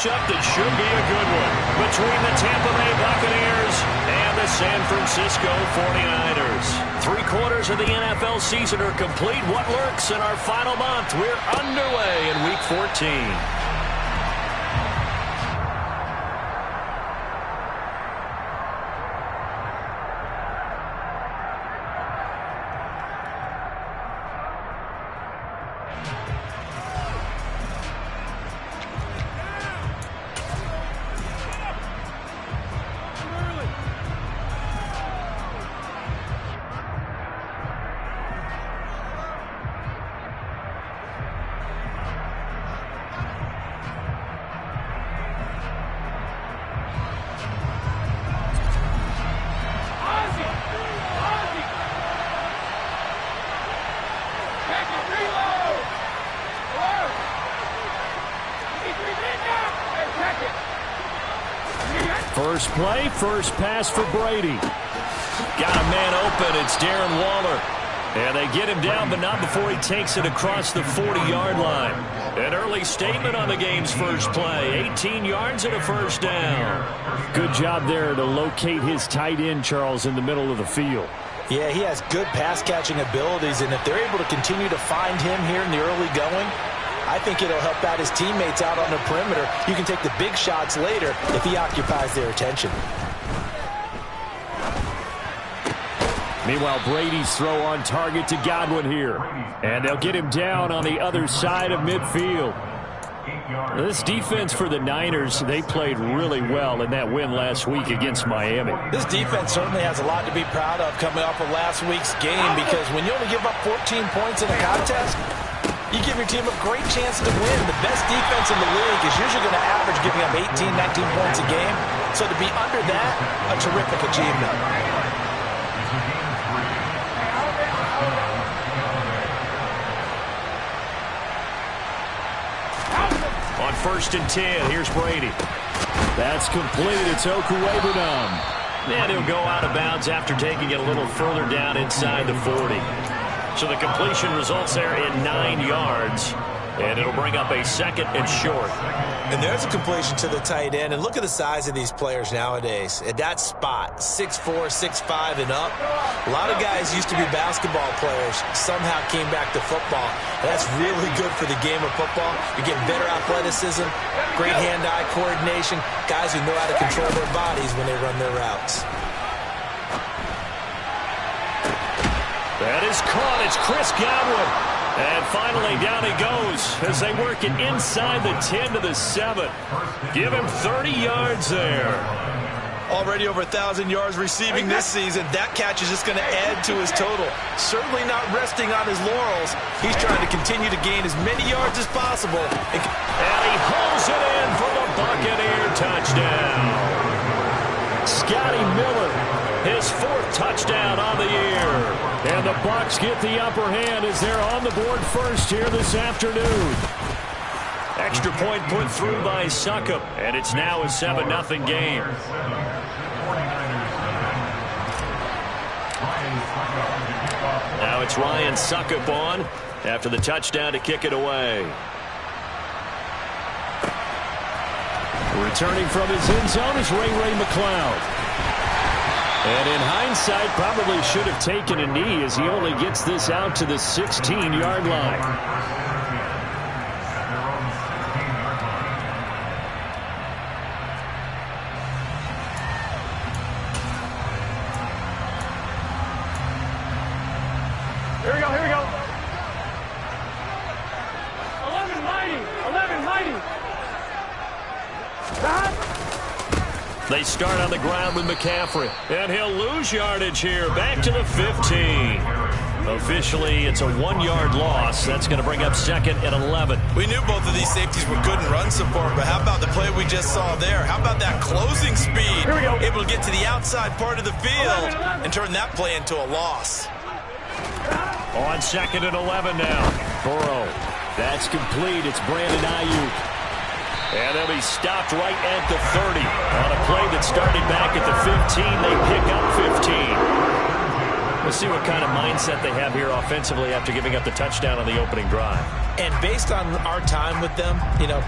matchup that should be a good one between the Tampa Bay Buccaneers and the San Francisco 49ers. 3/4 of the NFL season are complete. What lurks in our final month? We're underway in Week 14. First play, first pass for Brady. Got a man open. It's Darren Waller. And they get him down, but not before he takes it across the 40-yard line. An early statement on the game's first play. 18 yards and a first down. Good job there to locate his tight end, Charles, in the middle of the field. Yeah, he has good pass-catching abilities, and if they're able to continue to find him here in the early going, I think it'll help out his teammates out on the perimeter. You can take the big shots later if he occupies their attention. Meanwhile, Brady's throw on target to Godwin here. And they'll get him down on the other side of midfield. This defense for the Niners, they played really well in that win last week against Miami. This defense certainly has a lot to be proud of coming off of last week's game, because when you only give up 14 points in a contest, you give your team a great chance to win. The best defense in the league is usually going to average giving up 18, 19 points a game. So to be under that, a terrific achievement. On 1st and 10, here's Brady. That's complete. It's Okuwebunam. And he'll go out of bounds after taking it a little further down inside the 40. So the completion results there in 9 yards. And it'll bring up a 2nd and short. And there's a completion to the tight end. And look at the size of these players nowadays. At that spot, 6'4", 6'5", and up. A lot of guys used to be basketball players, somehow came back to football. And that's really good for the game of football. You get better athleticism, great hand-eye coordination, guys who know how to control their bodies when they run their routes. That is caught. It's Chris Godwin. And finally, down he goes as they work it inside the 10 to the 7. Give him 30 yards there. Already over 1,000 yards receiving this season. That catch is just going to add to his total. Certainly not resting on his laurels. He's trying to continue to gain as many yards as possible. And he hauls it in for the Buccaneer touchdown. Scotty Miller, his 4th touchdown on the year. And the Bucs get the upper hand as they're on the board first here this afternoon. Extra point put through by Succop, and it's now a 7-0 game. Now it's Ryan Succop on after the touchdown to kick it away. Returning from his end zone is Ray McCloud. And in hindsight, probably should have taken a knee as he only gets this out to the 16-yard line. Here we go. 11 mighty. They start on the ground with McCaffrey. And he'll lose yardage here. Back to the 15. Officially, it's a 1-yard loss. That's going to bring up 2nd and 11. We knew both of these safeties were good in run support, but how about the play we just saw there? How about that closing speed? Here we go. Able to get to the outside part of the field and turn that play into a loss. On 2nd and 11 now. Burrow. That's complete. It's Brandon Ayuk. And they'll be stopped right at the 30. On a play that started back at the 15, they pick up 15. Let's see what kind of mindset they have here offensively after giving up the touchdown on the opening drive. And based on our time with them,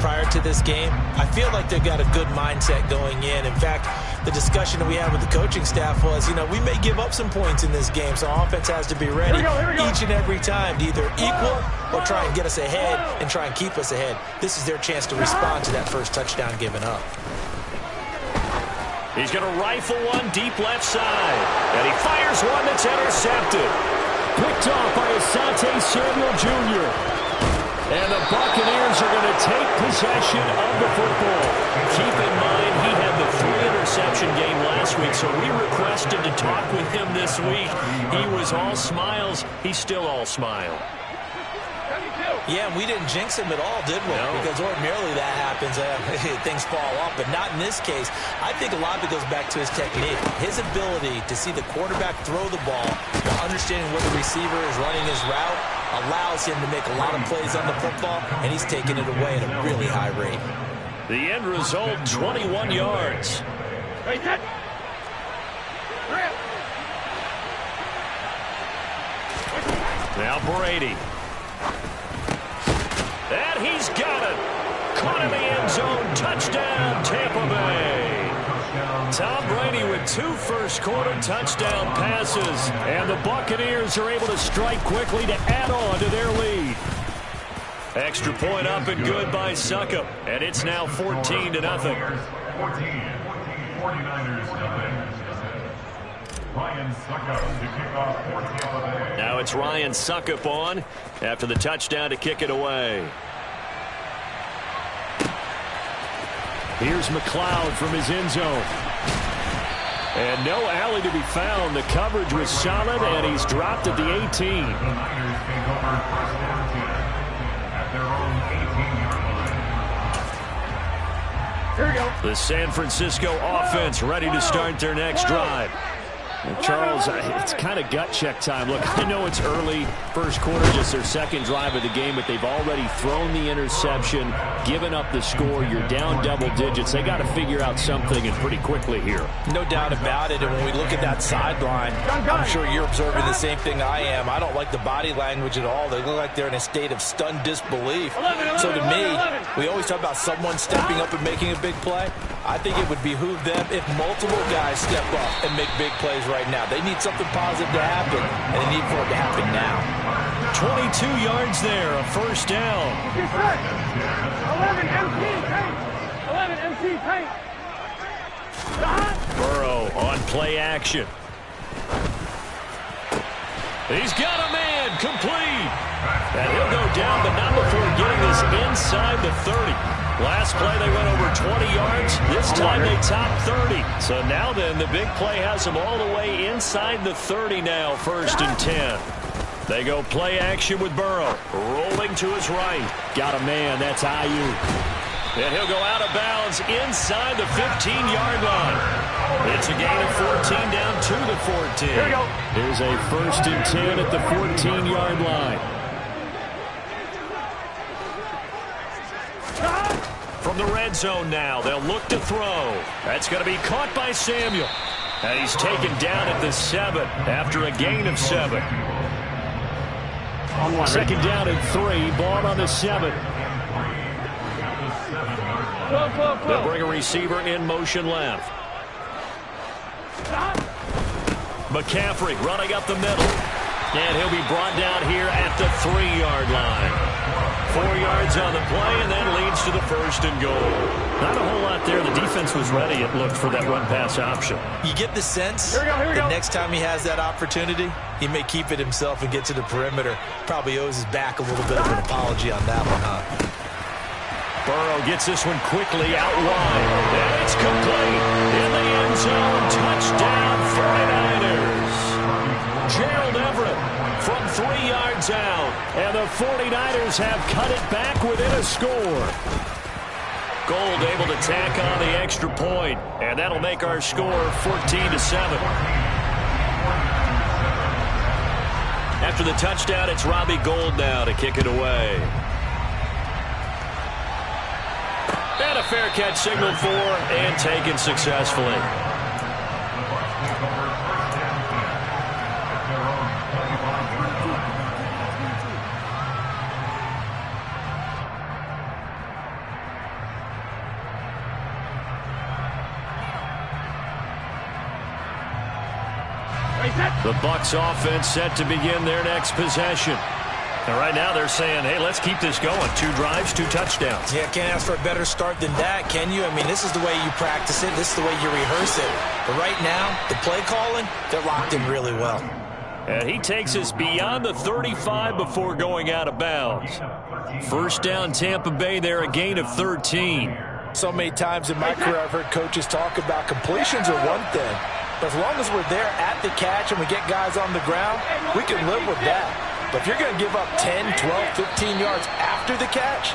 prior to this game, I feel like they've got a good mindset going in. In fact, the discussion that we had with the coaching staff was, we may give up some points in this game, so offense has to be ready each and every time to either equal or try and get us ahead and try and keep us ahead. This is their chance to respond to that first touchdown given up. He's going to rifle one deep left side, and he fires one that's intercepted. Picked off by Asante Samuel Jr. And the Buccaneers are going to take possession of the football. Keep in mind, he had the 3-interception game last week, so we requested to talk with him this week. He was all smiles. He's still all smile. Yeah, we didn't jinx him at all, did we? No. Because ordinarily that happens. Things fall off, but not in this case. I think a lot of it goes back to his technique. His ability to see the quarterback throw the ball while understanding where the receiver is running his route allows him to make a lot of plays on the football, and he's taking it away at a really high rate. The end result, 21 yards. Now Brady. And he's got it. Caught in the end zone. Touchdown, Tampa Bay. Tom Brady with 2 first-quarter touchdown passes. And the Buccaneers are able to strike quickly to add on to their lead. Extra point up and good by Suckup. And it's now 14-0. Now it's Ryan Suckup on after the touchdown to kick it away. Here's McLeod from his end zone. And no alley to be found. The coverage was solid, and he's dropped at the 18. Here we go. The San Francisco offense ready to start their next drive. And Charles, it's kind of gut check time. Look, I know it's early, first quarter, just their second drive of the game, but they've already thrown the interception, given up the score. You're down double digits. They got to figure out something, and pretty quickly here. No doubt about it. And when we look at that sideline, I'm sure you're observing the same thing I am. I don't like the body language at all. They look like they're in a state of stunned disbelief. So to me, we always talk about someone stepping up and making a big play. I think it would behoove them if multiple guys step up and make big plays right now. They need something positive to happen, and they need for it to happen now. 22 yards there, a first down. 11 MC paint. 11 MC paint. Burrow on play action. He's got a man, complete. And he'll go down, but not before getting this inside the 30. Last play, they went over 20 yards. This time, they topped 30. So now then, the big play has them all the way inside the 30 now, 1st and 10. They go play action with Burrow. Rolling to his right. Got a man. That's Ayuk. And he'll go out of bounds inside the 15-yard line. It's a gain of 14 down to the 14. Here we go. Here's a 1st and 10 at the 14-yard line. From the red zone now, they'll look to throw. That's going to be caught by Samuel. And he's taken down at the 7 after a gain of 7. Second down and 3. Ball on the 7. They'll bring a receiver in motion left. McCaffrey running up the middle. And he'll be brought down here at the 3-yard line. 4 yards on the play, and that leads to the 1st and goal. Not a whole lot there. The defense was ready, it looked, for that run-pass option. You get the sense Here we go. that next time he has that opportunity, he may keep it himself and get to the perimeter. Probably owes his back a little bit of an apology on that one, huh? Burrow gets this one quickly out wide. And it's complete. In the end zone. Touchdown, 49ers. Gerald Everett from 3 yards out. And the 49ers have cut it back within a score. Gold able to tack on the extra point. And that'll make our score 14-7. After the touchdown, it's Robbie Gould now to kick it away. And a fair catch signaled for and taken successfully. The Bucs offense set to begin their next possession. And right now they're saying, hey, let's keep this going. 2 drives, 2 touchdowns. Yeah, can't ask for a better start than that, can you? I mean, this is the way you practice it. This is the way you rehearse it. But right now, the play calling, they're locked in really well. And he takes us beyond the 35 before going out of bounds. First down, Tampa Bay there, a gain of 13. So many times in my career I've heard coaches talk about completions are one thing. But as long as we're there at the catch and we get guys on the ground, we can live with that. But if you're going to give up 10, 12, 15 yards after the catch,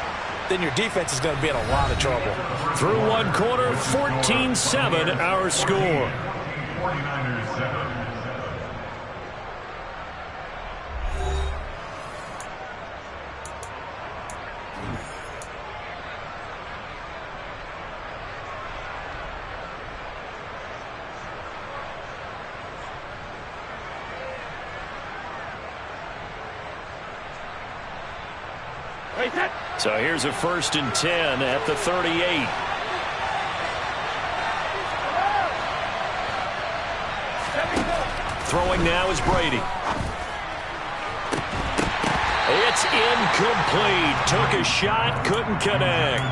then your defense is going to be in a lot of trouble. Through 1 quarter, 14-7 our score. 49ers 7. So here's a 1st and 10 at the 38. Throwing now is Brady. It's incomplete. Took a shot, couldn't connect.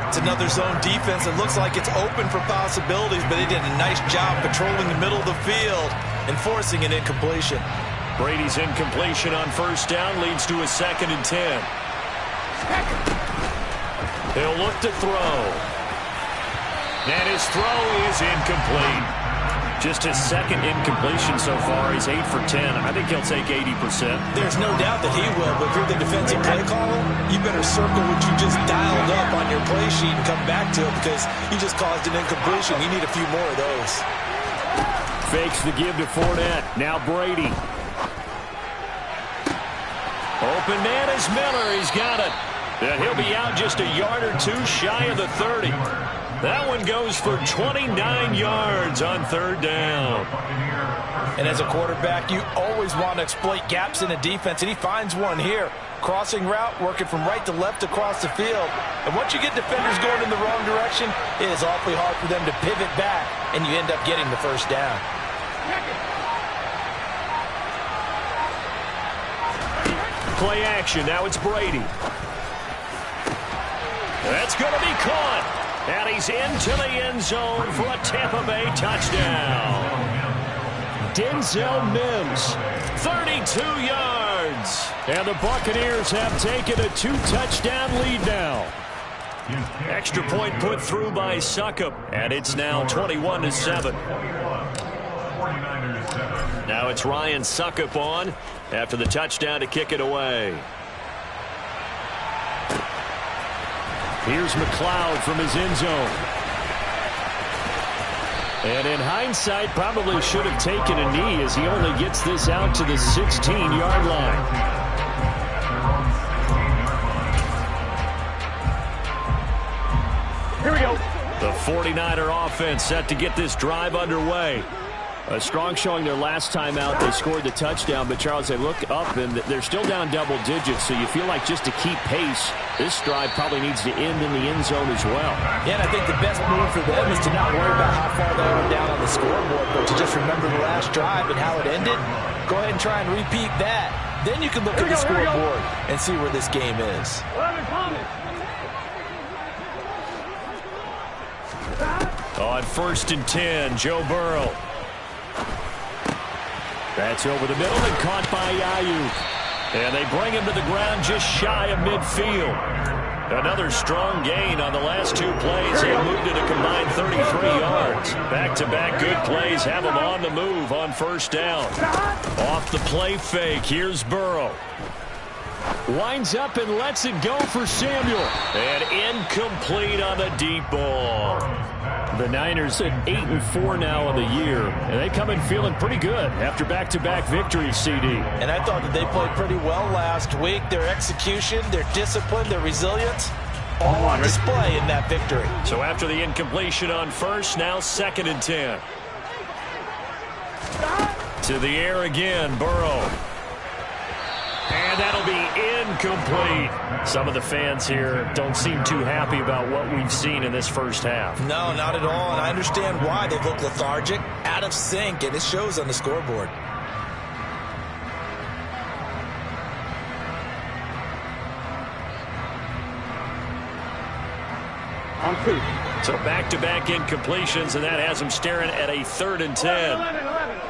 It's another zone defense. It looks like it's open for possibilities, but they did a nice job patrolling the middle of the field and forcing an incompletion. Brady's incompletion on 1st down leads to a 2nd and 10. He'll look to throw. And his throw is incomplete. Just his 2nd incompletion so far. He's 8 for 10. I think he'll take 80%. There's no doubt that he will, but if you're the defensive play caller, you better circle what you just dialed up on your play sheet and come back to it because you just caused an incompletion. You need a few more of those. Fakes the give to Fournette. Now Brady. Open man is Miller. He's got it. And he'll be out just a yard or 2 shy of the 30. That one goes for 29 yards on 3rd down. And as a quarterback, you always want to exploit gaps in a defense, and he finds one here. Crossing route, working from right to left across the field. And once you get defenders going in the wrong direction, it is awfully hard for them to pivot back, and you end up getting the 1st down. Play action. Now it's Brady. That's going to be caught. And he's into the end zone for a Tampa Bay touchdown. Denzel Mims, 32 yards. And the Buccaneers have taken a 2-touchdown lead now. Extra point put through by Suckup. And it's now 21-7. Now it's Ryan Suckup on after the touchdown to kick it away. Here's McLeod from his end zone. And in hindsight, probably should have taken a knee as he only gets this out to the 16-yard line. Here we go. The 49er offense set to get this drive underway. A strong showing their last time out. They scored the touchdown, but Charles, they look up and they're still down double digits, so you feel like just to keep pace, this drive probably needs to end in the end zone as well. Yeah, and I think the best move for them is to not worry about how far they are down on the scoreboard, but to just remember the last drive and how it ended. Go ahead and try and repeat that. Then you can look at the scoreboard and see where this game is. On 1st and 10, Joe Burrow. That's over the middle and caught by Ayuk. And they bring him to the ground just shy of midfield. Another strong gain on the last 2 plays. He moved it a combined 33 yards. Back-to-back good plays have him on the move on 1st down. Off the play fake, here's Burrow. Winds up and lets it go for Samuel. And incomplete on the deep ball. The Niners at 8-4 now on the year, and they come in feeling pretty good after back-to-back victories, CD. And I thought that they played pretty well last week. Their execution, their discipline, their resilience, all on display in that victory. So after the incompletion on 1st, now 2nd and 10. To the air again, Burrow. And that'll be incomplete. Some of the fans here don't seem too happy about what we've seen in this first half. No, not at all, and I understand why. They look lethargic, out of sync, and it shows on the scoreboard. On 2. So back-to-back incompletions, and that has them staring at a 3rd and 10. 11.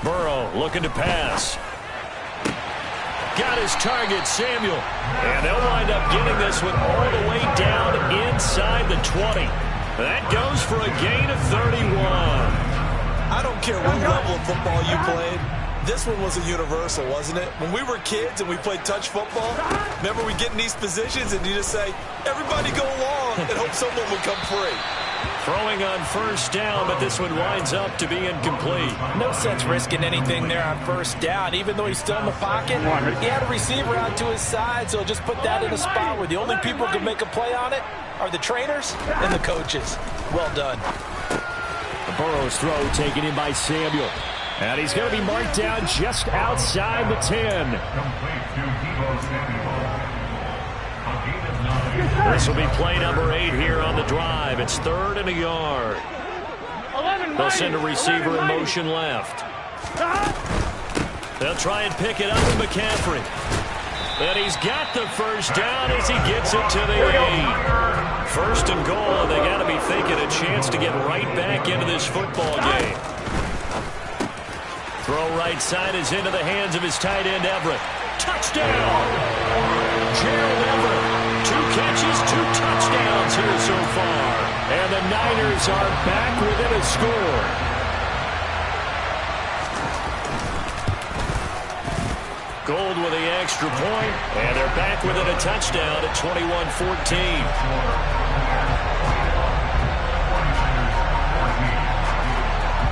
Burrow looking to pass. Got his target, Samuel. And they'll wind up getting this one all the way down inside the 20. That goes for a gain of 31. I don't care what level of football you played. This one was a universal, wasn't it? When we were kids and we played touch football, remember we get in these positions and you just say, everybody go along and hope someone will come free. Throwing on first down, but this one winds up to be incomplete. No sense risking anything there on first down. Even though he's still in the pocket, he had a receiver out to his side, so just put that in a spot where the only people who can make a play on it are the trainers and the coaches. Well done. Burrow's throw taken in by Samuel. And he's going to be marked down just outside the 10. This will be play number 8 here on the drive. It's 3rd and a yard. They'll send a receiver in motion left. They'll try and pick it up with McCaffrey. And he's got the first down as he gets it to the 8. First and goal, and they got to be thinking a chance to get right back into this football game. Throw right side is into the hands of his tight end, Everett. Touchdown! Gerald Everett. 2 catches, 2 touchdowns here so far. And the Niners are back within a score. Gold with the extra point, and they're back within a touchdown at 21-14.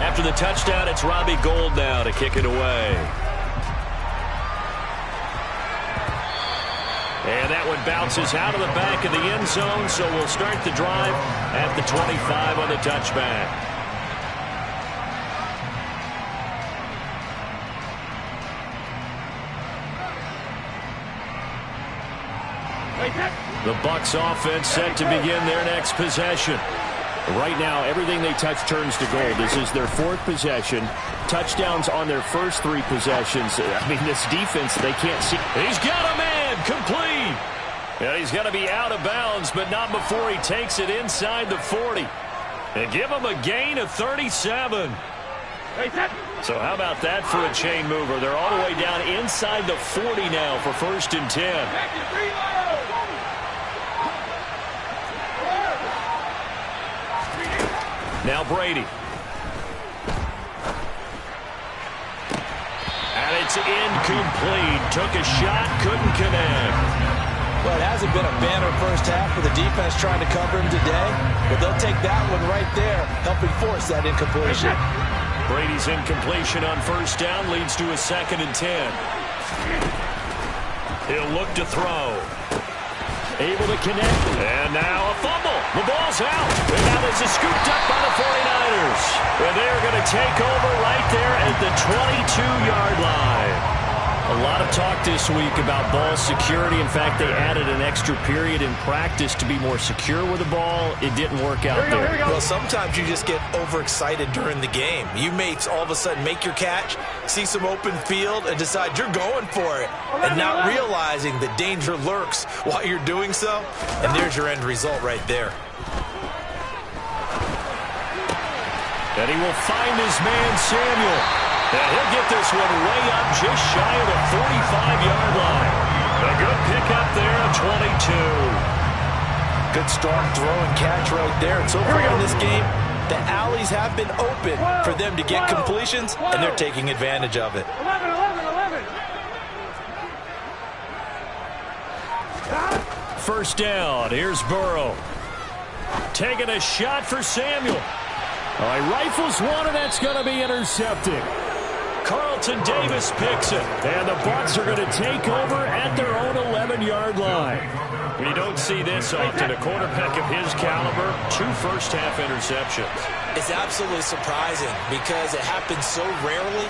After the touchdown, it's Robbie Gould now to kick it away. And that one bounces out of the back of the end zone, so we'll start the drive at the 25 on the touchback. The Bucs offense set to begin their next possession. Right now, everything they touch turns to gold. This is their 4th possession. Touchdowns on their first 3 possessions. I mean, this defense, they can't see. He's got a man, complete. And he's going to be out of bounds, but not before he takes it inside the 40. And give him a gain of 37. So how about that for a chain mover? They're all the way down inside the 40 now for 1st and 10. Now Brady. And it's incomplete. Took a shot, couldn't connect. Well, it hasn't been a banner first half for the defense trying to cover him today, but they'll take that one right there, helping force that incompletion. Brady's incompletion on first down leads to a 2nd and 10. He'll look to throw. Able to connect. And now a fumble. The ball's out. And now this is scooped up by the 49ers. And they're going to take over right there at the 22-yard line. A lot of talk this week about ball security. In fact, they added an extra period in practice to be more secure with the ball. It didn't work out there. Well, sometimes you just get overexcited during the game. You may all of a sudden make your catch, see some open field, and decide you're going for it, and not realizing the danger lurks while you're doing so. And there's your end result right there. And he will find his man, Samuel. And he'll get this one way up just shy of the 45-yard line. A good pickup there at 22. Good strong throw and catch right there. And so far in this game, the alleys have been open for them to get completions, and they're taking advantage of it. 11. First down. Here's Burrow. Taking a shot for Samuel. All right, rifles one, and that's going to be intercepted. Carlton Davis picks it, and the Bucs are going to take over at their own 11-yard line. You don't see this often. A quarterback of his caliber, 2 first-half interceptions. It's absolutely surprising because it happens so rarely.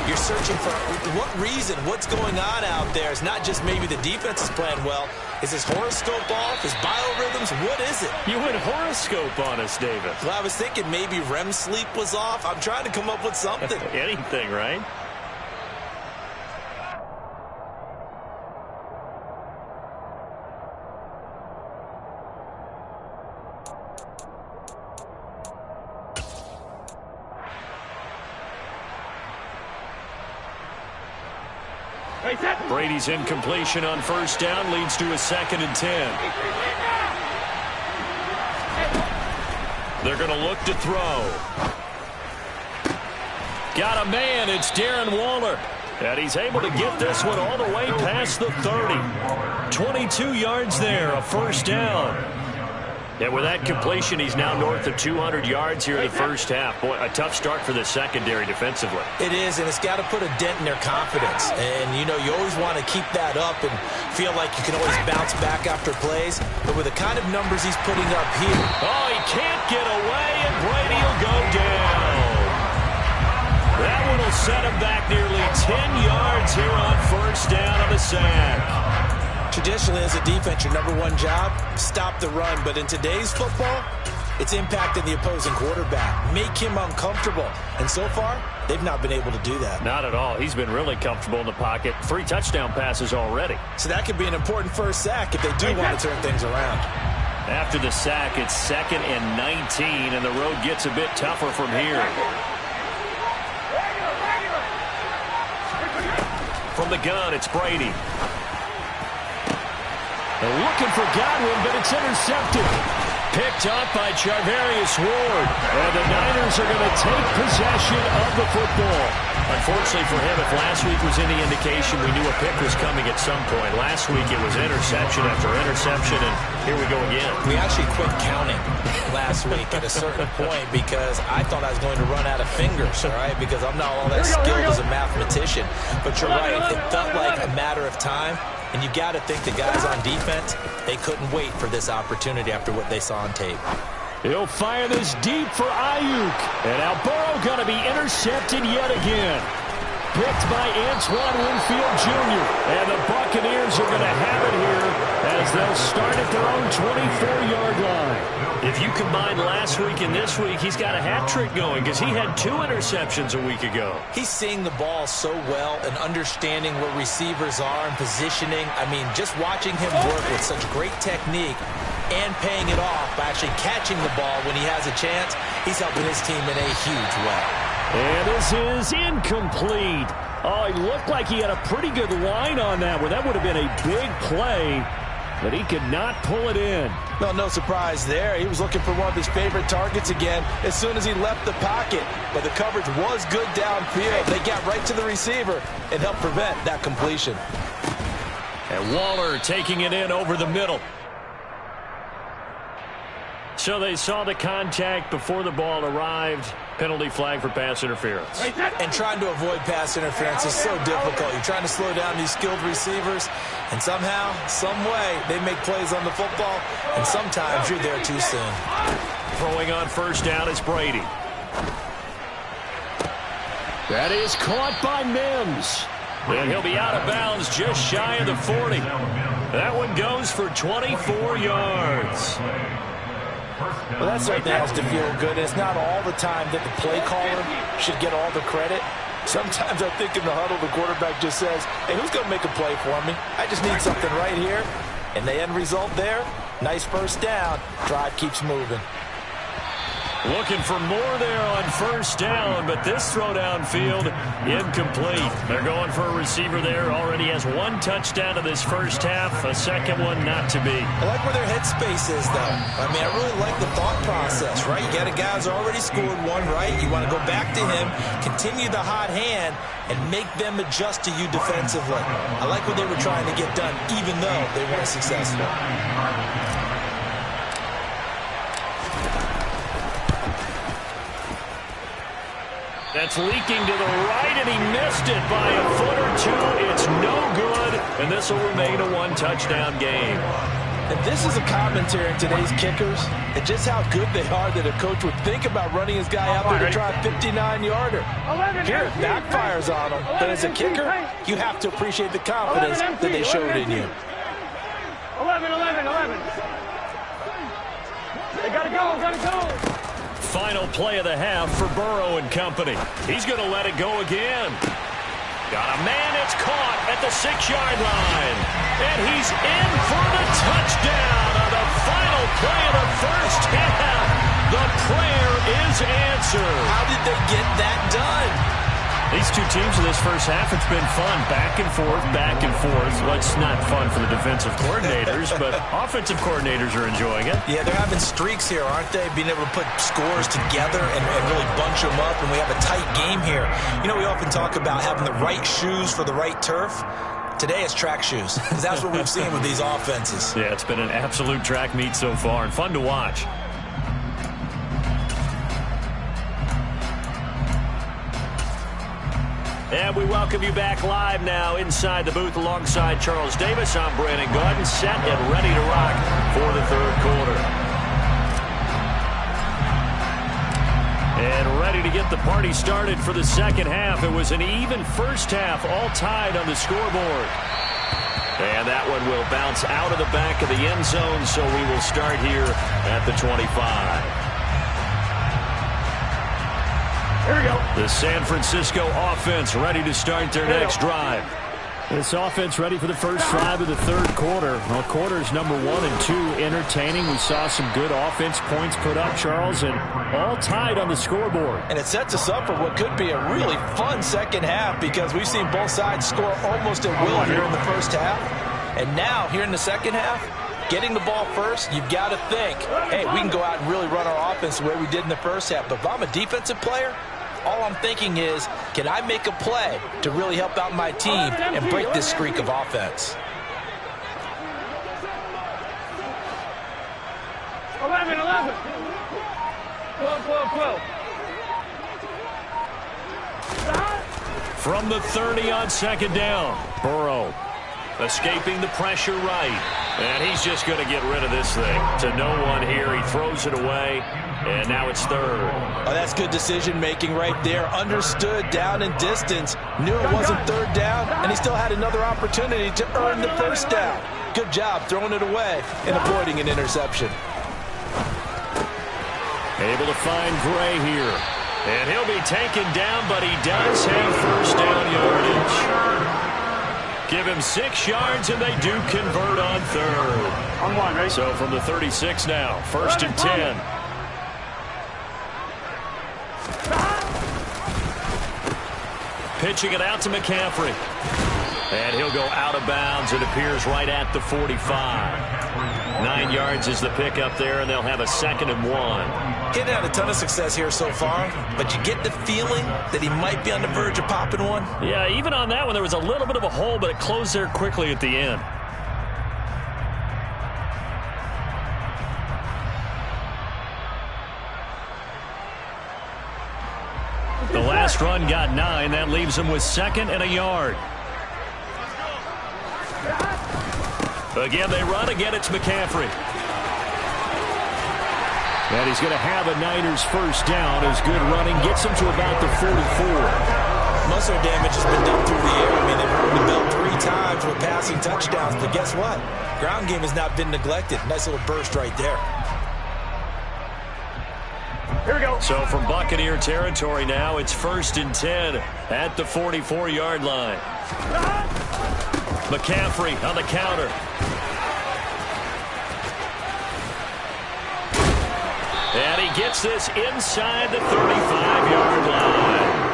You're searching for what reason, what's going on out there. It's not just maybe the defense is playing well. Is his horoscope off? His biorhythms? What is it? You went horoscope on us, David. Well, I was thinking maybe REM sleep was off. I'm trying to come up with something. Anything, right? Brady's incompletion on first down leads to a 2nd and 10. They're going to look to throw. Got a man. It's Darren Waller. And he's able to get this one all the way past the 30. 22 yards there, a first down. And with that completion, he's now north of 200 yards here in the first half. Boy, a tough start for the secondary defensively. It is, and it's got to put a dent in their confidence. And, you know, you always want to keep that up and feel like you can always bounce back after plays. But with the kind of numbers he's putting up here. Oh, he can't get away, and Brady will go down. That one will set him back nearly 10 yards here on first down on the sack. Traditionally, as a defense, your #1 job, stop the run. But in today's football, it's impacting the opposing quarterback. Make him uncomfortable. And so far, they've not been able to do that. Not at all. He's been really comfortable in the pocket. 3 touchdown passes already. So that could be an important first sack if they do want to turn things around. After the sack, it's 2nd and 19, and the road gets a bit tougher from here. From the gun, it's Brady. They're looking for Godwin, but it's intercepted. Picked up by Charvarius Ward. And the Niners are going to take possession of the football. Unfortunately for him, if last week was any indication, we knew a pick was coming at some point. Last week it was interception after interception, and here we go again. We actually quit counting last week at a certain point because I thought I was going to run out of fingers, all right, because I'm not all that skilled as a mathematician. But you're right, it felt like a matter of time. And you got to think the guys on defense, they couldn't wait for this opportunity after what they saw on tape. He'll fire this deep for Ayuk. And now Burrow going to be intercepted yet again. Picked by Antoine Winfield Jr. And the Buccaneers are going to have it here as they'll start at their own 24-yard line. If you combine last week and this week, he's got a hat trick going because he had 2 interceptions a week ago. He's seeing the ball so well and understanding where receivers are and positioning. I mean, just watching him work with such great technique and paying it off by actually catching the ball when he has a chance, he's helping his team in a huge way. And this is incomplete. Oh, he looked like he had a pretty good line on that one. That would have been a big play, but he could not pull it in. Well, no surprise there. He was looking for one of his favorite targets again as soon as he left the pocket. But the coverage was good downfield. They got right to the receiver and helped prevent that completion. And Waller taking it in over the middle. So they saw the contact before the ball arrived. Penalty flag for pass interference. And trying to avoid pass interference is so difficult. You're trying to slow down these skilled receivers, and somehow, some way, they make plays on the football, and sometimes you're there too soon. Throwing on first down is Brady. That is caught by Mims. And he'll be out of bounds just shy of the 40. That one goes for 24 yards. Well, that certainly has to feel good. It's not all the time that the play caller should get all the credit. Sometimes I think in the huddle, the quarterback just says, hey, who's going to make a play for me? I just need something right here. And the end result there, nice first down. Drive keeps moving. Looking for more there on first down, but this throw downfield incomplete. They're going for a receiver there. Already has 1 touchdown in this first half. A second one not to be. I like where their headspace is, though. I mean, I really like the thought process, right? You got a guy who's already scored one, right? You want to go back to him, continue the hot hand, and make them adjust to you defensively. I like what they were trying to get done, even though they weren't successful. That's leaking to the right, and he missed it by a foot or 2. It's no good, and this will remain a 1-touchdown game. And this is a commentary in today's kickers and just how good they are that a coach would think about running his guy out there to try a 59-yarder. Here it backfires on him, but as a kicker, you have to appreciate the confidence that they showed in you. 11. They gotta go. Final play of the half for Burrow and company. He's going to let it go again. Got a man, it's caught at the 6-yard line. And he's in for the touchdown on the final play of the first half. The prayer is answered. How did they get that done? These two teams in this first half, it's been fun. Back and forth. Well, it's not fun for the defensive coordinators, but offensive coordinators are enjoying it. Yeah, they're having streaks here, aren't they? Being able to put scores together and really bunch them up, and we have a tight game here. You know, we often talk about having the right shoes for the right turf. Today it's track shoes, because that's what we've seen with these offenses. Yeah, it's been an absolute track meet so far, and fun to watch. And we welcome you back live now inside the booth alongside Charles Davis. I'm Brandon Gaudin, set and ready to rock for the third quarter. And ready to get the party started for the second half. It was an even first half, all tied on the scoreboard. And that one will bounce out of the back of the end zone, so we will start here at the 25. Here we go. The San Francisco offense ready to start their next drive. This offense ready for the first drive of the third quarter. Well, quarters number 1 and 2 entertaining. We saw some good offense points put up, Charles, and all tied on the scoreboard. And it sets us up for what could be a really fun second half because we've seen both sides score almost at will here in the first half. And now, here in the second half, getting the ball first, you've got to think, hey, we can go out and really run our offense the way we did in the first half. But if I'm a defensive player, all I'm thinking is, can I make a play to really help out my team and break this streak of offense? 11. 12. From the 30 on second down, Burrow escaping the pressure right. And he's just going to get rid of this thing to no one here. He throws it away, and now it's third. Oh, that's good decision-making right there. Understood down and distance. Knew it wasn't third down, and he still had another opportunity to earn the first down. Good job throwing it away and avoiding an interception. Able to find Gray here. And he'll be taken down, but he does have first down yardage. Give him 6 yards, and they do convert on third. On one, right? So from the 36 now, first and 10. Pitching it out to McCaffrey. And he'll go out of bounds. It appears right at the 45. 9 yards is the pickup there, and they'll have a 2nd and 1. Getting had a ton of success here so far, but you get the feeling that he might be on the verge of popping one. Yeah, even on that one, there was a little bit of a hole, but it closed there quickly at the end. The last run got 9. That leaves him with 2nd and a yard. Again, they run. Again, it's McCaffrey. And he's going to have a Niners first down as good running gets him to about the 44. Most of their damage has been done through the air. I mean, they've run the belt 3 times with passing touchdowns, but guess what? Ground game has not been neglected. Nice little burst right there. Here we go. So from Buccaneer territory now, it's first and 10 at the 44-yard line. McCaffrey on the counter. And he gets this inside the 35-yard line.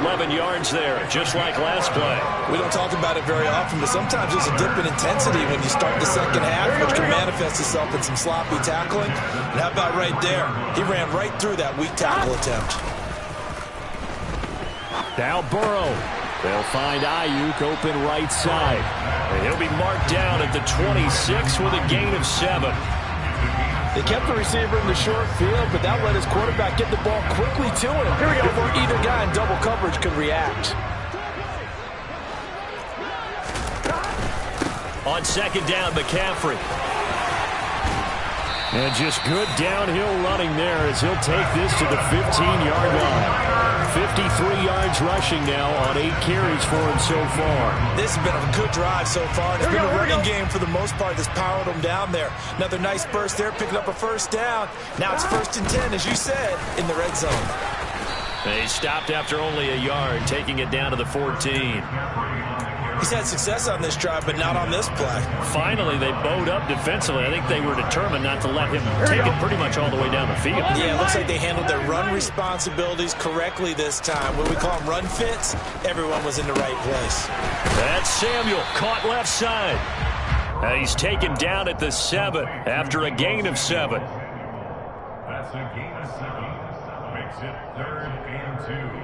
11 yards there, just like last play. We don't talk about it very often, but sometimes there's a dip in intensity when you start the second half, which can manifest itself in some sloppy tackling. And how about right there? He ran right through that weak tackle attempt. Now Burrow. They'll find Ayuk open right side. And he'll be marked down at the 26 with a gain of 7. They kept the receiver in the short field, but that let his quarterback get the ball quickly to him before either guy in double coverage could react. On second down, McCaffrey. And just good downhill running there as he'll take this to the 15-yard line. 53 yards rushing now on 8 carries for him so far. This has been a good drive so far. And it's been a running game for the most part that's powered them down there. Another nice burst there, picking up a first down. Now it's 1st and 10, as you said, in the red zone. They stopped after only a yard, taking it down to the 14. He's had success on this drive, but not on this play. Finally, they bowed up defensively. I think they were determined not to let him take it pretty much all the way down the field. Yeah, it looks like they handled their run responsibilities correctly this time. When we call them run fits, everyone was in the right place. That's Samuel, caught left side. He's taken down at the 7 after a gain of 7. That's a gain of 7. Makes it 3rd and 2.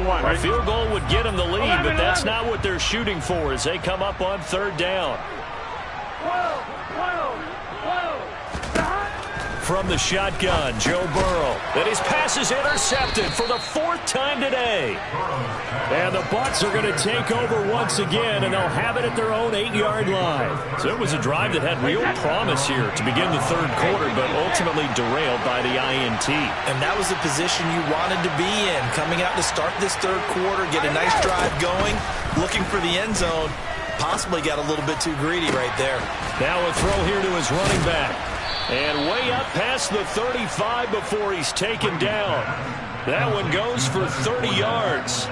A field goal would get them the lead, but that's not what they're shooting for as they come up on 3rd down. From the shotgun, Joe Burrow. And his pass is intercepted for the 4th time today. And the Bucs are going to take over once again, and they'll have it at their own 8-yard line. So it was a drive that had real promise here to begin the 3rd quarter, but ultimately derailed by the INT. And that was the position you wanted to be in. Coming out to start this 3rd quarter, get a nice drive going, looking for the end zone. Possibly got a little bit too greedy right there. Now a throw here to his running back. And way up past the 35 before he's taken down. That one goes for 30 yards.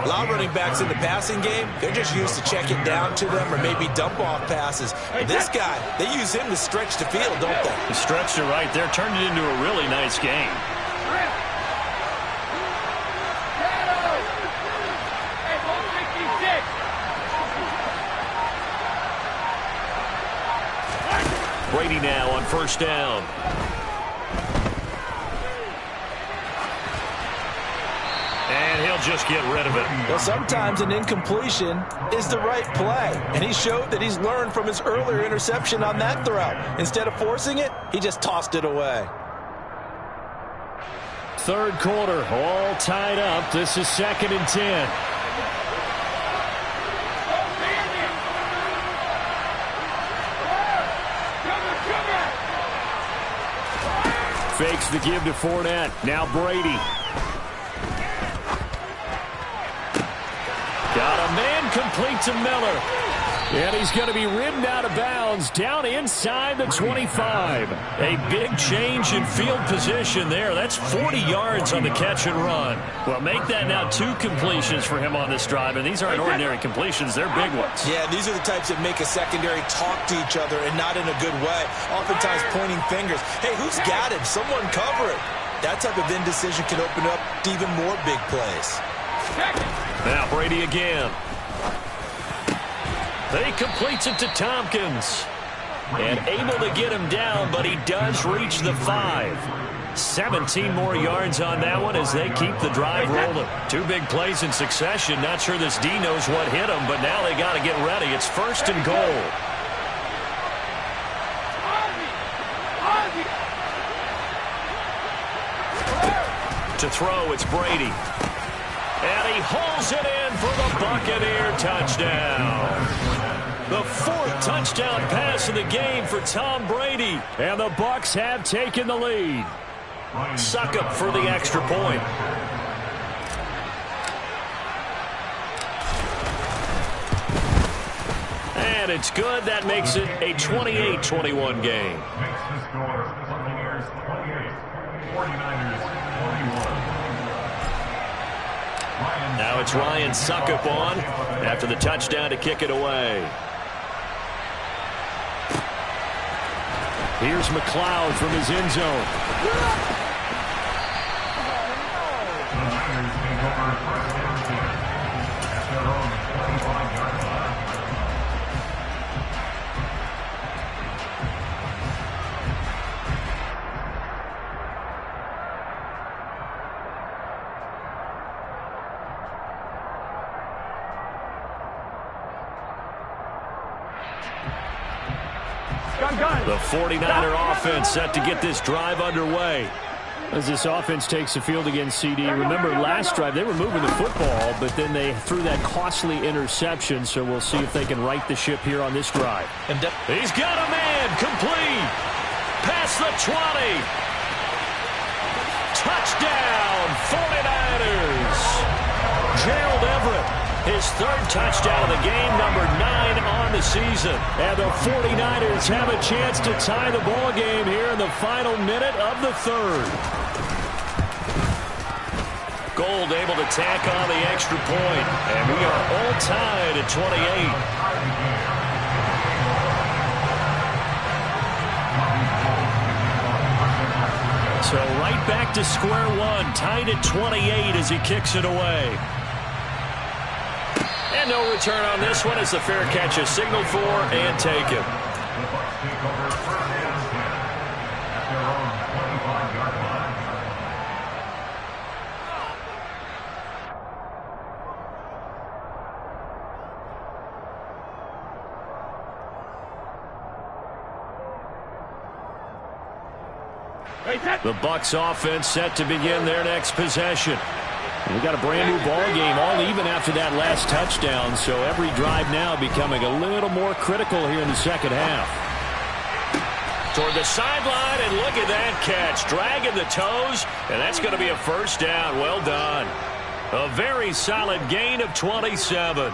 A lot of running backs in the passing game, they're just used to check it down to them or maybe dump off passes. But this guy, they use him to stretch the field, don't they? He stretched it right there, turned it into a really nice game. Brady now on 1st down. And he'll just get rid of it. Well, sometimes an incompletion is the right play. And he showed that he's learned from his earlier interception on that throw. Instead of forcing it, he just tossed it away. 3rd quarter, all tied up. This is 2nd and 10. Fakes the give to Fournette. Now Brady. Got a man complete to Miller. And he's going to be ridden out of bounds down inside the 25. A big change in field position there. That's 40 yards on the catch and run. Well, make that now 2 completions for him on this drive. And these aren't ordinary completions. They're big ones. Yeah, these are the types that make a secondary talk to each other and not in a good way. Oftentimes pointing fingers. Hey, who's got him? Someone cover it. That type of indecision can open up to even more big plays. Now Brady again. He completes it to Tompkins. And able to get him down, but he does reach the 5. 17 more yards on that one as they keep the drive rolling. 2 big plays in succession. Not sure this D knows what hit him, but now they got to get ready. It's 1st and goal. To throw, it's Brady. And he hauls it in for the Buccaneer touchdown. The 4th touchdown pass of the game for Tom Brady. And the Bucs have taken the lead. Suckup for the extra point. And it's good. That makes it a 28-21 game. Makes the score Buccaneers 28, 49ers 41. Now it's Ryan Suckup on after the touchdown to kick it away. Here's McLeod from his end zone. The Niners take over 1st and 10 at their own 25-yard line. The 49er offense set to get this drive underway. As this offense takes the field against CD, remember last drive they were moving the football, but then they threw that costly interception, so we'll see if they can right the ship here on this drive. He's got a man, complete, past the 20. Touchdown, 49ers. Gerald Everett, his third touchdown of the game, number 9 on the season. And the 49ers have a chance to tie the ball game here in the final minute of the third. Gold able to tack on the extra point, and we are all tied at 28. So right back to square one, tied at 28 as he kicks it away. And no return on this one as the fair catch is signaled for and taken. The Bucs offense set to begin their next possession. We got a brand new ball game, all even after that last touchdown, so every drive now becoming a little more critical here in the second half. Toward the sideline, and look at that catch, dragging the toes, and that's going to be a first down. Well done. A very solid gain of 27.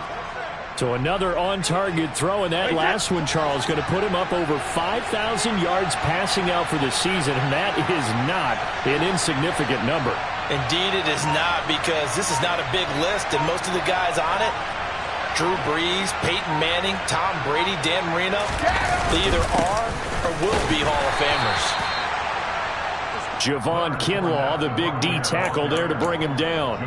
So another on-target throw, and that last one, Charles, going to put him up over 5,000 yards passing out for the season, and that is not an insignificant number. Indeed it is not, because this is not a big list, and most of the guys on it, Drew Brees, Peyton Manning, Tom Brady, Dan Marino, they either are or will be Hall of Famers. Javon Kinlaw, the big D tackle there to bring him down.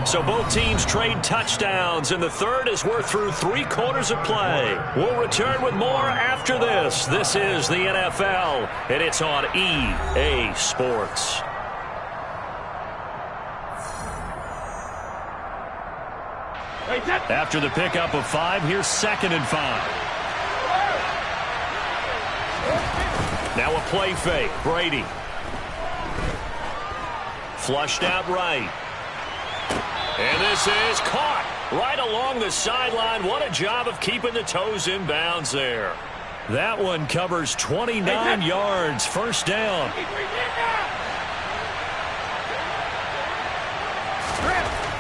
So both teams trade touchdowns, and the third as we're through 3 quarters of play. We'll return with more after this. This is the NFL, and it's on EA Sports. After the pickup of 5, here's 2nd and 5. Now a play fake. Brady. Flushed out right. And this is caught right along the sideline. What a job of keeping the toes in bounds there. That one covers 29 yards. First down.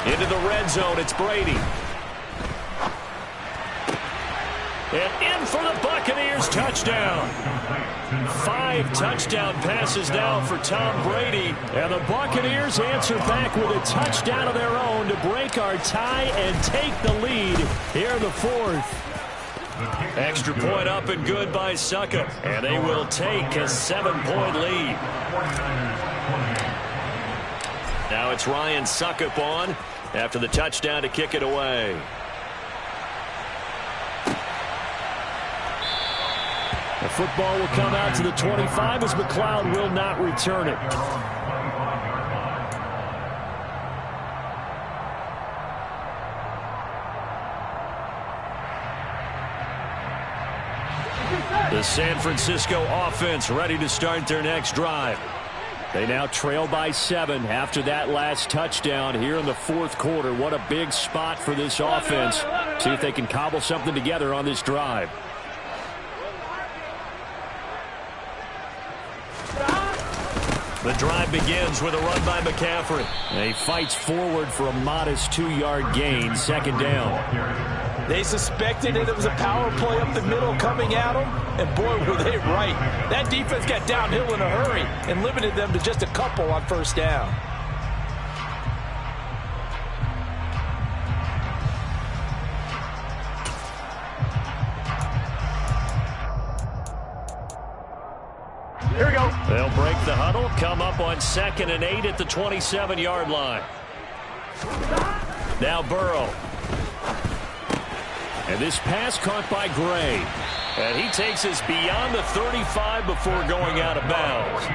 Into the red zone, it's Brady. And in for the Buccaneers, touchdown. 5 touchdown passes now for Tom Brady. And the Buccaneers answer back with a touchdown of their own to break our tie and take the lead here in the 4th. Extra point up and good by Suckup. And they will take a 7-point lead. Now it's Ryan Suckup on after the touchdown to kick it away. The football will come out to the 25 as McLeod will not return it. The San Francisco offense ready to start their next drive. They now trail by 7 after that last touchdown here in the 4th quarter. What a big spot for this offense. See if they can cobble something together on this drive. The drive begins with a run by McCaffrey. And he fights forward for a modest 2-yard gain, 2nd down. They suspected it was a power play up the middle coming at them, and boy, were they right. That defense got downhill in a hurry and limited them to just a couple on first down. Here we go. They'll break the huddle, come up on 2nd and 8 at the 27-yard line. Now Burrow. And this pass caught by Gray. And he takes us beyond the 35 before going out of bounds.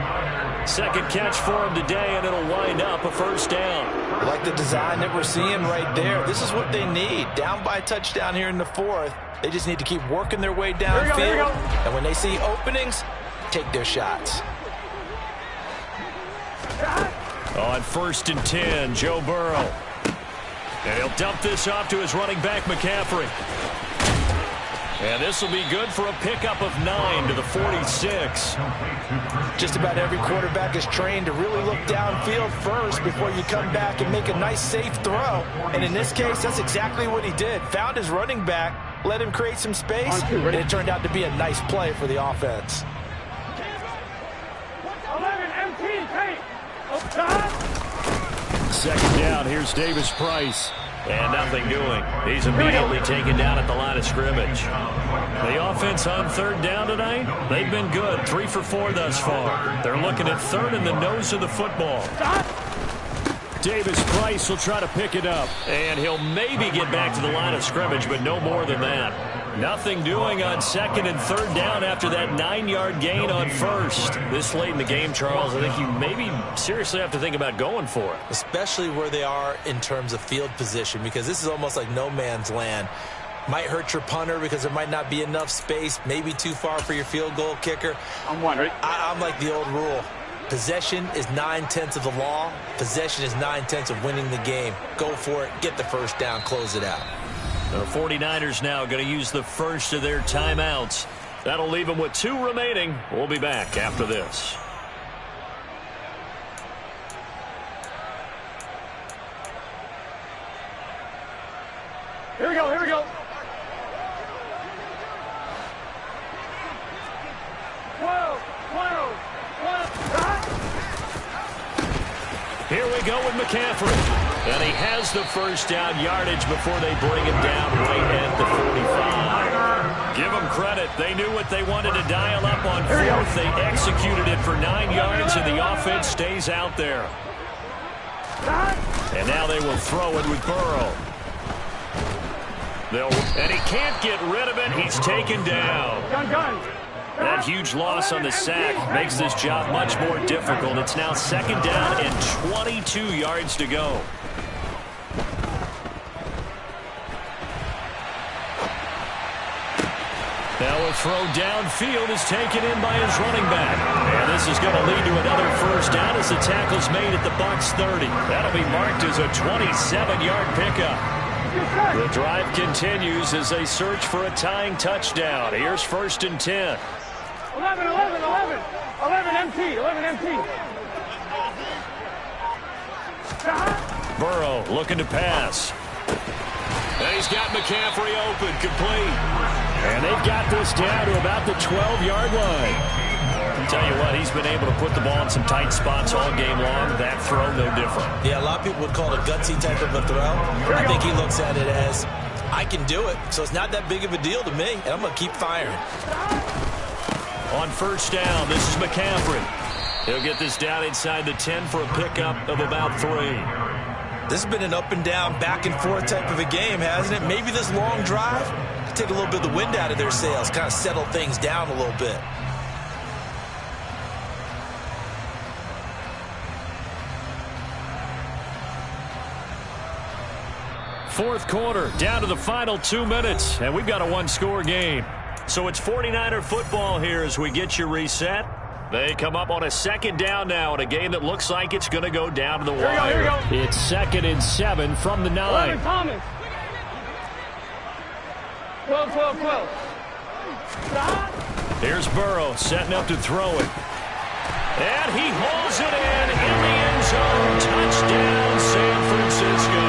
2nd catch for him today, and it'll wind up a first down. Like the design that we're seeing right there. This is what they need. Down by a touchdown here in the 4th. They just need to keep working their way downfield. And when they see openings, take their shots. On 1st and 10, Joe Burrow. And he'll dump this off to his running back, McCaffrey. And this will be good for a pickup of 9 to the 46. Just about every quarterback is trained to really look downfield first before you come back and make a nice, safe throw. And in this case, that's exactly what he did. Found his running back, let him create some space, and it turned out to be a nice play for the offense. 11 MT, Second down, here's Davis Price. And nothing doing. He's immediately taken down at the line of scrimmage. The offense on 3rd down tonight, they've been good. 3 for 4 thus far. They're looking at 3rd in the nose of the football. Davis Price will try to pick it up. And he'll maybe get back to the line of scrimmage, but no more than that. Nothing doing on 2nd and 3rd down after that 9-yard gain on 1st. This late in the game, Charles, I think you maybe seriously have to think about going for it. Especially where they are in terms of field position, because this is almost like no man's land. Might hurt your punter because there might not be enough space, maybe too far for your field goal kicker. I'm wondering. I'm like the old rule. Possession is 9/10 of the law. Possession is 9/10 of winning the game. Go for it. Get the first down. Close it out. The 49ers now going to use the first of their timeouts. That'll leave them with 2 remaining. We'll be back after this. Here we go, here we go. 12. Here we go with McCaffrey. And he has the first down yardage before they bring him down right at the 45. Give them credit. They knew what they wanted to dial up on 4th. They executed it for 9 yards, and the offense stays out there. And now they will throw it with Burrow. And he can't get rid of it. He's taken down. Gun. That huge loss on the sack makes this job much more difficult. It's now 2nd down and 22 yards to go. Now a throw downfield is taken in by his running back. And this is going to lead to another first down as the tackle's made at the Bucs 30. That'll be marked as a 27-yard pickup. The drive continues as they search for a tying touchdown. Here's 1st and 10. 11 MT. Burrow looking to pass. And he's got McCaffrey open, complete. And they've got this down to about the 12-yard line. Tell you what, he's been able to put the ball in some tight spots all game long. That throw, no different. Yeah, a lot of people would call it a gutsy type of a throw. I think he looks at it as, I can do it, so it's not that big of a deal to me, and I'm going to keep firing. On 1st down, this is McCaffrey. He'll get this down inside the 10 for a pickup of about 3. This has been an up and down, back and forth type of a game, hasn't it? Maybe this long drive could take a little bit of the wind out of their sails, kind of settle things down a little bit. Fourth quarter, down to the final 2 minutes, and we've got a 1-score game. So it's 49er football here as we get you reset. They come up on a 2nd down now in a game that looks like it's going to go down to the Here wire. we go. It's 2nd and 7 from the 9. 11 Thomas. 12. Here's Burrow setting up to throw it. And he hauls it in the end zone. Touchdown, San Francisco.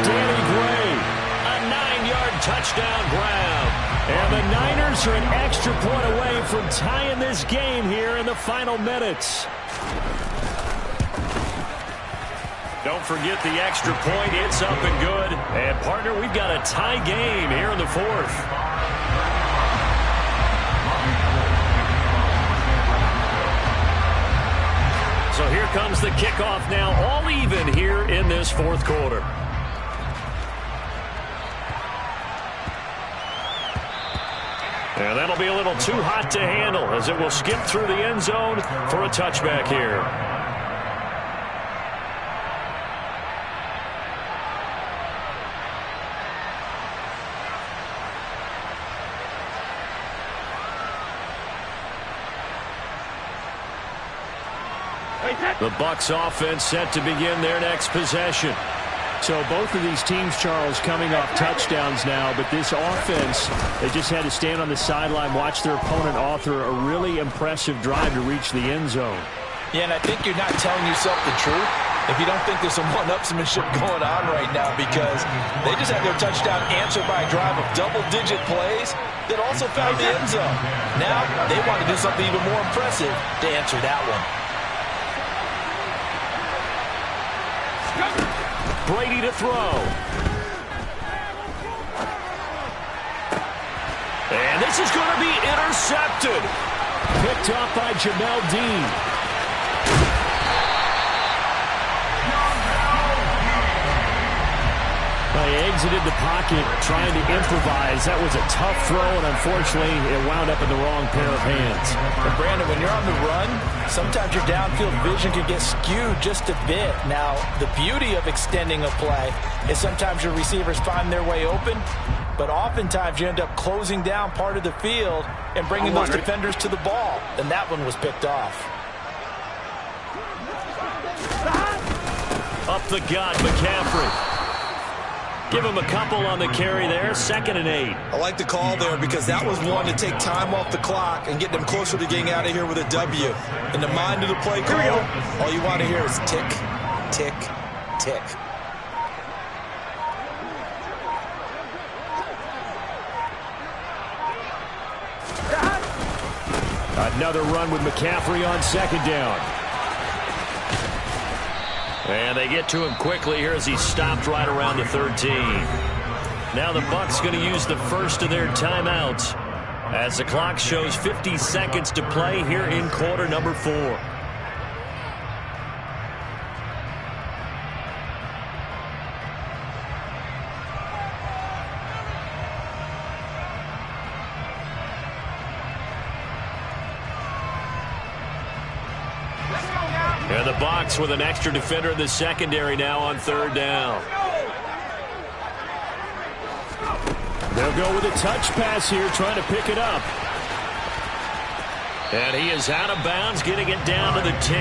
Danny Gray, a 9-yard touchdown grab. And the Niners are an extra point away from tying this game here in the final minutes. Don't forget the extra point. It's up and good. And, partner, we've got a tie game here in the 4th. So here comes the kickoff now, all even here in this 4th quarter. And that'll be a little too hot to handle as it will skip through the end zone for a touchback here. The Bucs offense set to begin their next possession. So both of these teams, Charles, coming off touchdowns now, but this offense, they just had to stand on the sideline, watch their opponent author a really impressive drive to reach the end zone. Yeah, and I think you're not telling yourself the truth if you don't think there's some one-upsmanship going on right now, because they just had their touchdown answered by a drive of double-digit plays that also found the end zone. Now they want to do something even more impressive to answer that one. Brady to throw. And this is going to be intercepted. Picked off by Jamel Dean. He exited the pocket trying to improvise. That was a tough throw, and unfortunately, it wound up in the wrong pair of hands. But Brandon, when you're on the run, sometimes your downfield vision can get skewed just a bit. Now, the beauty of extending a play is sometimes your receivers find their way open, but oftentimes you end up closing down part of the field and bringing those defenders to the ball, and that one was picked off. Up the gut, McCaffrey. Give him a couple on the carry there, 2nd and 8. I like the call there because that was one to take time off the clock and get them closer to getting out of here with a W. In the mind of the play call, all you want to hear is tick, tick, tick. Another run with McCaffrey on 2nd down. And they get to him quickly here as he stopped right around the 13. Now the Bucs going to use the first of their timeouts as the clock shows 50 seconds to play here in quarter number 4. And the Bucs with an extra defender in the secondary now on 3rd down. They'll go with a touch pass here, trying to pick it up. And he is out of bounds, getting it down to the 10.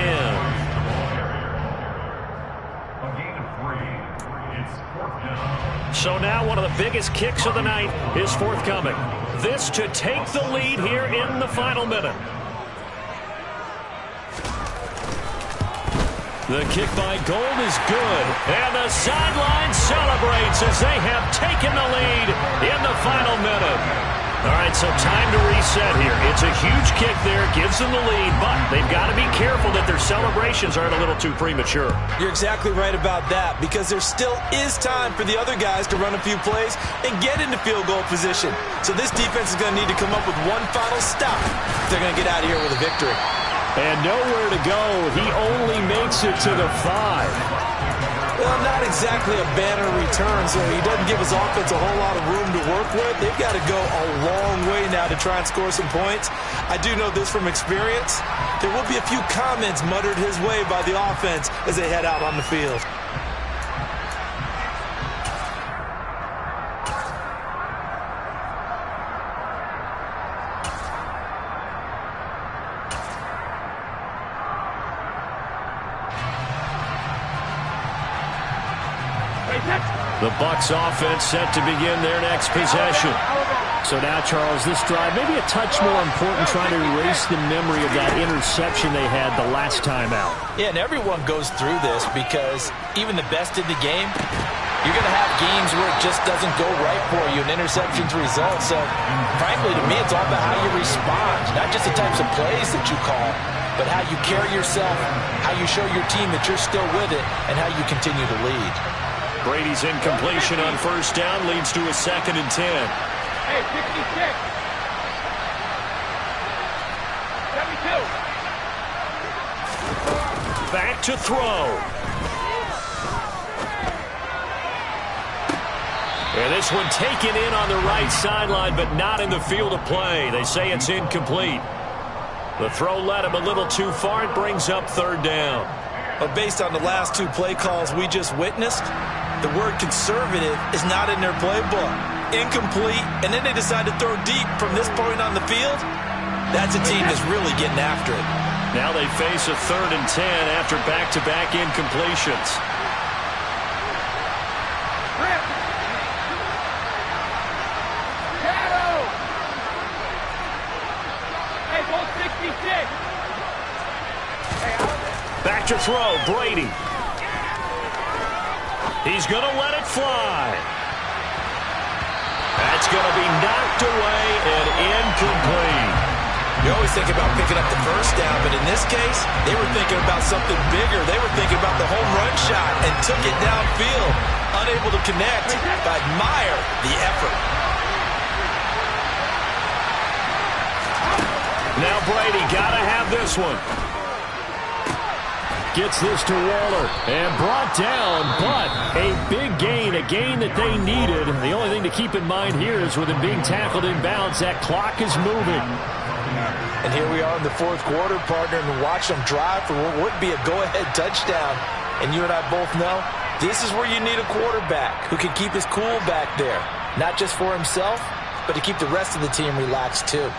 A gain of 3. It's 4th down. So now one of the biggest kicks of the night is forthcoming. This to take the lead here in the final minute. The kick by Gold is good. And the sideline celebrates as they have taken the lead in the final minute. All right, so time to reset here. It's a huge kick there, gives them the lead, but they've got to be careful that their celebrations aren't a little too premature. You're exactly right about that, because there still is time for the other guys to run a few plays and get into field goal position. So this defense is going to need to come up with one final stop if they're going to get out of here with a victory. And nowhere to go. He only makes it to the 5. Well, not exactly a banner return, so he doesn't give his offense a whole lot of room to work with. They've got to go a long way now to try and score some points. I do know this from experience. There will be a few comments muttered his way by the offense as they head out on the field. The Bucs offense set to begin their next possession. So now, Charles, this drive maybe a touch more important, trying to erase the memory of that interception they had the last time out. Yeah, and everyone goes through this because even the best in the game, you're going to have games where it just doesn't go right for you, and interceptions result. So, frankly, to me, it's all about how you respond, not just the types of plays that you call, but how you carry yourself, how you show your team that you're still with it, and how you continue to lead. Brady's incompletion on 1st down leads to a 2nd and 10. Hey, 56. 72. Back to throw. And this one taken in on the right sideline, but not in the field of play. They say it's incomplete. The throw led him a little too far. It brings up 3rd down. But based on the last 2 play calls we just witnessed, the word conservative is not in their playbook. Incomplete, and then they decide to throw deep from this point on the field. That's a team that's really getting after it. Now they face a 3rd and 10 after back-to-back incompletions. Back to throw, Brady. He's going to let it fly. That's going to be knocked away and incomplete. You always think about picking up the first down, but in this case, they were thinking about something bigger. They were thinking about the home run shot and took it downfield. Unable to connect, but admire the effort. Now Brady got to have this one. Gets this to Waller and brought down, but a big gain, a gain that they needed. The only thing to keep in mind here is with him being tackled in bounds, that clock is moving. And here we are in the 4th quarter, partner, and watch them drive for what would be a go-ahead touchdown. And you and I both know this is where you need a quarterback who can keep his cool back there, not just for himself, but to keep the rest of the team relaxed too.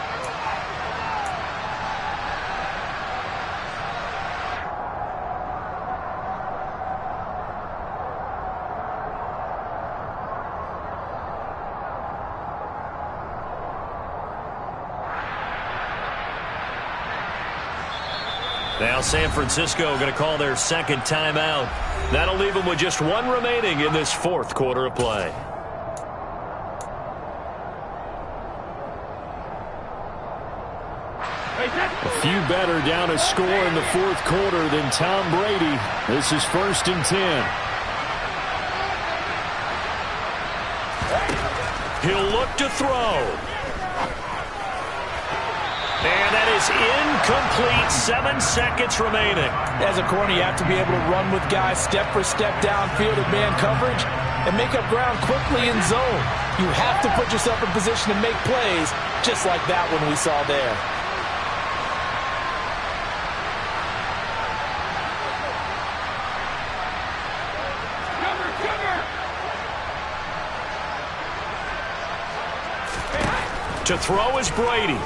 Now San Francisco going to call their 2nd timeout. That'll leave them with just 1 remaining in this 4th quarter of play. A few better down a score in the 4th quarter than Tom Brady. This is 1st and 10. He'll look to throw. And that is incomplete. 7 seconds remaining. As a corner, you have to be able to run with guys step for step downfield in man coverage and make up ground quickly in zone. You have to put yourself in position to make plays, just like that one we saw there. To throw is Brady.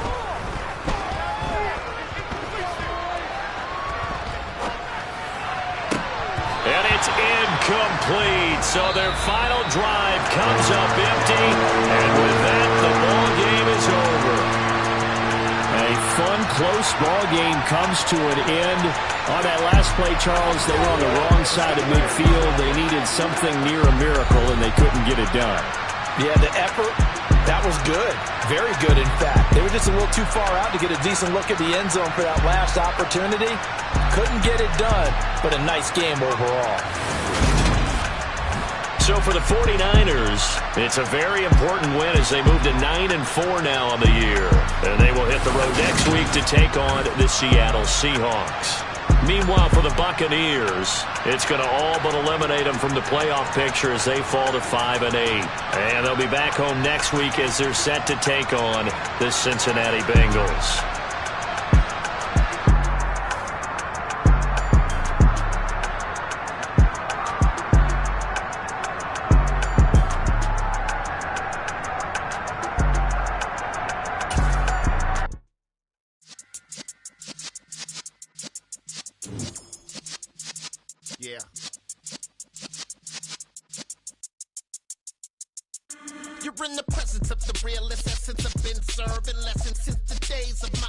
And it's incomplete. So their final drive comes up empty. And with that, the ball game is over. A fun, close ball game comes to an end. On that last play, Charles, they were on the wrong side of midfield. They needed something near a miracle, and they couldn't get it done. Yeah, the effort, that was good. Very good, in fact. They were just a little too far out to get a decent look at the end zone for that last opportunity. Couldn't get it done, but a nice game overall. So for the 49ers, it's a very important win as they move to 9-4 now on the year. And they will hit the road next week to take on the Seattle Seahawks. Meanwhile, for the Buccaneers, it's going to all but eliminate them from the playoff picture as they fall to 5-8. And they'll be back home next week as they're set to take on the Cincinnati Bengals. Yeah. You're in the presence of the realest essence. I've been serving lessons since the days of my